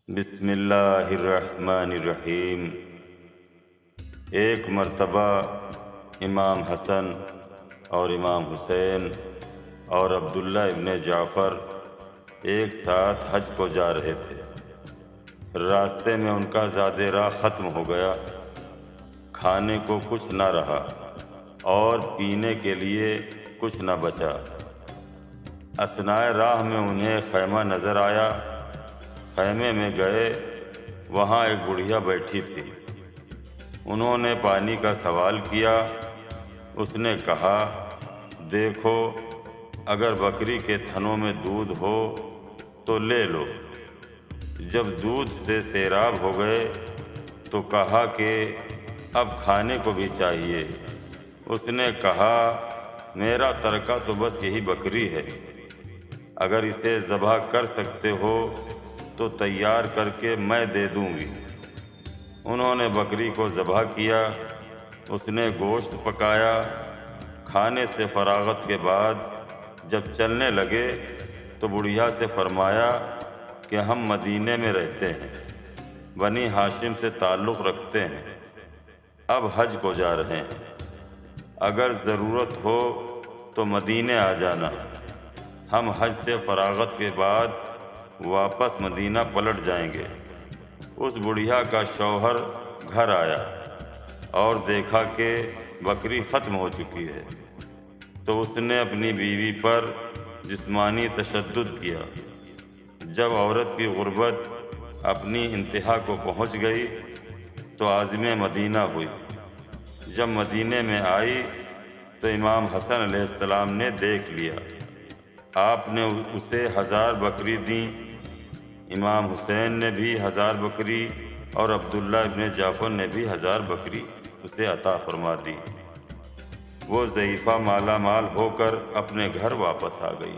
بسم اللہ الرحمن الرحیم۔ ایک مرتبہ امام حسن اور امام حسین اور عبداللہ ابن جعفر ایک ساتھ حج کو جا رہے تھے۔ راستے میں ان کا زاد راہ ختم ہو گیا، کھانے کو کچھ نہ رہا اور پینے کے لیے کچھ نہ بچا۔ اثناء راہ میں انہیں خیمہ نظر آیا۔ خیمے میں گئے، وہاں ایک بڑھیا بیٹھی تھی۔ انہوں نے پانی کا سوال کیا۔ اس نے کہا، دیکھو، اگر بکری کے تھنوں میں دودھ ہو تو لے لو۔ جب دودھ سے سیراب ہو گئے تو کہا کہ اب کھانے کو بھی چاہیے۔ اس نے کہا، میرا ترکہ تو بس یہی بکری ہے، اگر اسے ذبح کر سکتے ہو تو تیار کر کے میں دے دوں گی۔ انہوں نے بکری کو ذبح کیا، اس نے گوشت پکایا۔ کھانے سے فراغت کے بعد جب چلنے لگے تو بڑھیا سے فرمایا کہ ہم مدینے میں رہتے ہیں، بنی ہاشم سے تعلق رکھتے ہیں، اب حج کو جا رہے ہیں، اگر ضرورت ہو تو مدینے آ جانا، ہم حج سے فراغت کے بعد واپس مدینہ پلٹ جائیں گے۔ اس بڑھیا کا شوہر گھر آیا اور دیکھا کہ بکری ختم ہو چکی ہے، تو اس نے اپنی بیوی پر جسمانی تشدد کیا۔ جب عورت کی غربت اپنی انتہا کو پہنچ گئی تو عازم مدینہ ہوئی۔ جب مدینے میں آئی تو امام حسن علیہ السلام نے دیکھ لیا۔ آپ نے اسے 1000 بکری دیں، امام حسین نے بھی 1000 بکری اور عبداللہ ابن جعفر نے بھی 1000 بکری اسے عطا فرما دی۔ وہ ضعیفہ مالا مال ہو کر اپنے گھر واپس آ گئی۔